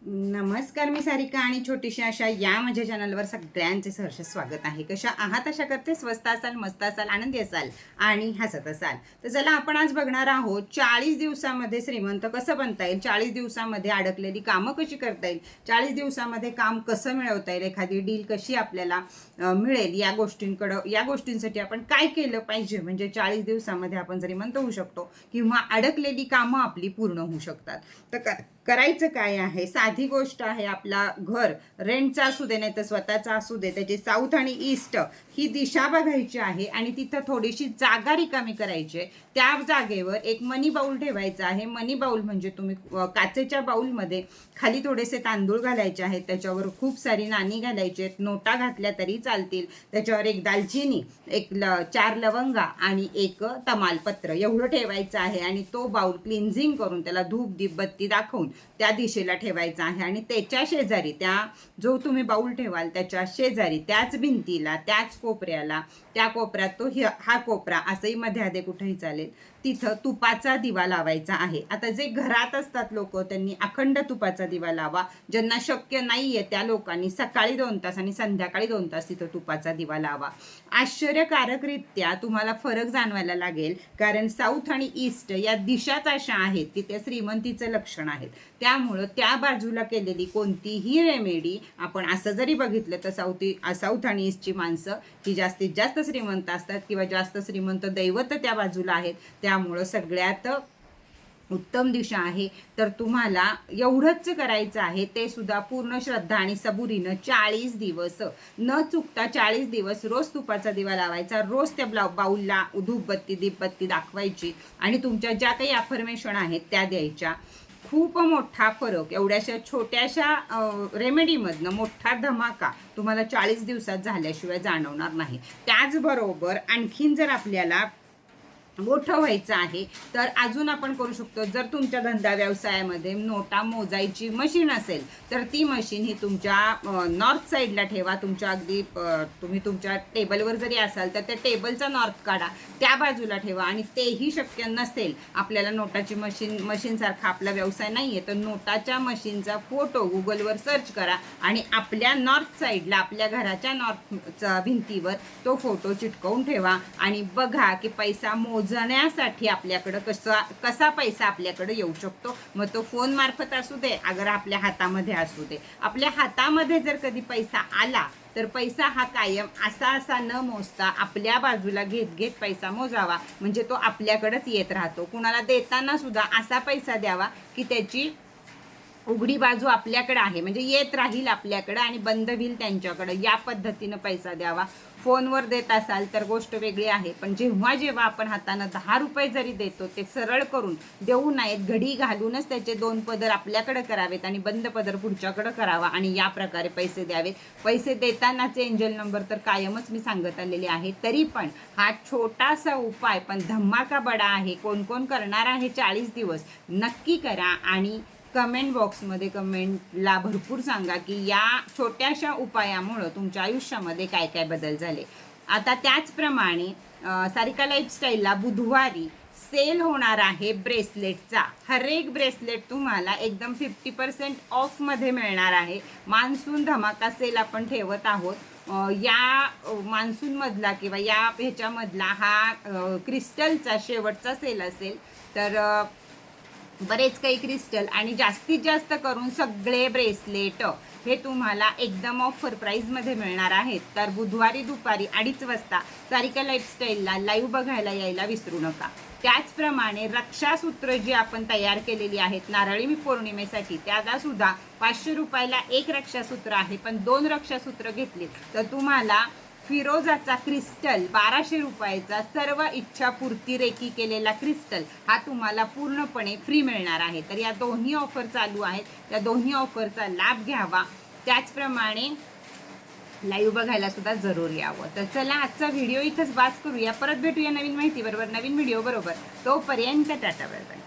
नमस्कार, मी सारिका आणि छोटीशी आशा या माझ्या चॅनलवर सगळ्यांचे सहर्ष स्वागत आहे. कशा आहात? आशा करते स्वस्त असाल, मस्त असाल, आनंदी असाल आणि हसत असाल. तर चला आपण आज बघणार आहोत 40 दिवसामध्ये श्रीमंत कसं बनता येईल, 40 दिवसामध्ये अडकलेली कामं कशी करता येईल, 40 दिवसामध्ये काम कसं मिळवता येईल, एखादी डील कशी आपल्याला मिळेल, या गोष्टींसाठी आपण काय केलं पाहिजे, म्हणजे 40 दिवसामध्ये आपण श्रीमंत होऊ शकतो किंवा अडकलेली कामं आपली पूर्ण होऊ शकतात. तर करायचं काय आहे? साधी गोष्ट आहे. आपला घर रेंटचा असू दे नाही तर स्वतःचा असू दे, त्याची साऊथ आणि ईस्ट ही दिशा बघायची आहे आणि तिथं थोडीशी जागा रिकामी करायची आहे. त्या जागेवर एक मनी बाउल ठेवायचा आहे. मनी बाउल म्हणजे तुम्ही काचेच्या बाउलमध्ये खाली थोडेसे तांदूळ घालायचे आहेत, त्याच्यावर खूप सारी नाणी घालायची आहेत, नोटा घातल्या तरी चालतील, त्याच्यावर एक दालचिनी, 4 लवंगा आणि एक तमालपत्र एवढं ठेवायचं आहे. आणि तो बाउल क्लिन्झिंग करून त्याला धूप दीप बत्ती दाखवून त्या दिशेला ठेवायचा आहे. आणि त्याच्या शेजारी, त्या जो तुम्ही बाउल ठेवाल त्याच्या शेजारी, त्याच भिंतीला, त्याच कोपऱ्याला, त्या कोपऱ्यात तो हा कोपरा असंही मध्ये आधे कुठेही चालेल, तिथं तुपाचा दिवा लावायचा आहे. आता जे घरात असतात लोक, त्यांनी अखंड तुपाचा दिवा लावा. ज्यांना शक्य नाहीये त्या लोकांनी सकाळी 2 तास आणि संध्याकाळी 2 तास तिथं तुपाचा दिवा लावा. आश्चर्यकारकरित्या तुम्हाला फरक जाणवायला लागेल, कारण साऊथ आणि ईस्ट या दिशाच अशा आहेत की त्या श्रीमंतीचं लक्षण आहेत. त्यामुळं त्या बाजूला केलेली कोणतीही रेमेडी आपण असं जरी बघितलं तर साऊथ आणि ईस्टची माणसं ही जास्तीत जास्त श्रीमंत असतात किंवा जास्त श्रीमंत दैवत त्या बाजूला आहेत. त्यामुळं सगळ्यात उत्तम दिशा आहे. तर तुम्हाला एवढंच करायचं आहे, ते सुद्धा पूर्ण श्रद्धा आणि सबुरीनं 40 दिवस न चुकता 40 दिवस रोज तुपाचा दिवा लावायचा, रोज त्या बाऊलला धूपबत्ती दीपबत्ती दाखवायची आणि तुमच्या ज्या काही अफर्मेशन आहेत त्या द्यायच्या. खूप मोठा फरक एवढ्याशा छोट्याशा रेमेडीमधनं मोठा धमाका तुम्हाला 40 दिवसात झाल्याशिवाय जाणवणार नाही. त्याचबरोबर आणखीन जर आपल्याला मोठं व्हायचं आहे तर अजून आपण करू शकतो. जर तुमच्या धंदा व्यवसायामध्ये नोटा मोजायची मशीन असेल तर ती मशीन ही तुमच्या नॉर्थ साईडला ठेवा. तुमच्या अगदी तुम्ही तुमच्या टेबलवर जरी असाल तर त्या टेबलचा नॉर्थ काढा, त्या बाजूला ठेवा. आणि तेही शक्य नसेल, आपल्याला नोटाची मशीनसारखा आपला व्यवसाय नाही आहे, तर नोटाच्या मशीनचा फोटो गुगलवर सर्च करा आणि आपल्या नॉर्थ साईडला, आपल्या घराच्या नॉर्थ भिंतीवर तो फोटो चिटकवून ठेवा आणि बघा की पैसा मोजण्यासाठी आपल्याकडं कसा पैसा आपल्याकडे येऊ शकतो. मग तो फोन मार्फत असू दे, अगर आपल्या हातामध्ये असू दे. आपल्या हातामध्ये जर कधी पैसा आला तर पैसा हा कायम असा न मोजता आपल्या बाजूला घेत पैसा मोजावा, म्हणजे तो आपल्याकडेच येत राहतो. कुणाला देताना सुद्धा असा पैसा द्यावा की त्याची उघडी बाजू आपल्याकडे आहे, म्हणजे येत राहील आपल्याकडं आणि बंद होईल त्यांच्याकडं. या पद्धतीनं पैसा द्यावा. फोनवर देत असाल तर गोष्ट वेगळी आहे, पण जेव्हा आपण हातानं 10 रुपये जरी देतो ते सरळ करून देऊ नयेत, घडी घालूनच त्याचे 2 पदर आपल्याकडे करावेत आणि बंद पदर पुढच्याकडे करावा आणि या प्रकारे पैसे द्यावेत. पैसे देतानाचे एंजल नंबर तर कायमच मी सांगत आलेले आहे. तरी पण हा छोटासा उपाय पण धमाका बडा आहे. कोण कोण करणार आहे 40 दिवस नक्की करा आणि कमेंट बॉक्समध्ये कमेंटला भरपूर सांगा की या छोट्याशा उपायामुळं तुमच्या आयुष्यामध्ये काय काय बदल झाले. आता त्याचप्रमाणे सारिका लाईफस्टाईलला बुधवारी सेल होणार आहे ब्रेसलेटचा. हर एक ब्रेसलेट तुम्हाला एकदम 50% ऑफमध्ये मिळणार आहे. मान्सून धमाका सेल आपण ठेवत आहोत. या मान्सूनमधला किंवा या ह्याच्यामधला हा क्रिस्टलचा शेवटचा सेल असेल. तर बरेच काही क्रिस्टल आणि जास्तीत जास्त करून सगळे ब्रेसलेट हे तुम्हाला एकदम ऑफर प्राईजमध्ये मिळणार आहेत. तर बुधवारी दुपारी 2:30 वाजता सारिका लाईफस्टाईलला लाईव्ह बघायला यायला विसरू नका. त्याचप्रमाणे रक्षासूत्र जी आपण तयार केलेली आहेत नारळी पौर्णिमेसाठी, त्याला सुद्धा 500 रुपयाला एक रक्षासूत्र आहे. पण 2 रक्षासूत्र घेतली तर तुम्हाला फिरोजाचा क्रिस्टल 1200 रुपयाचा सर्व इच्छापूर्ती रेकी केलेला क्रिस्टल हा तुम्हाला पूर्णपणे फ्री मिळणार आहे. तर या दोन्ही ऑफर चालू आहेत, त्या दोन्ही ऑफरचा लाभ घ्यावा. त्याचप्रमाणे लाईव्ह बघायला सुद्धा जरूर यावं. तर चला आजचा व्हिडिओ इथंच बास करूया. परत भेटूया नवीन माहिती बरोबर, नवीन व्हिडिओ बरोबर. तोपर्यंत टाटा बाय बाय.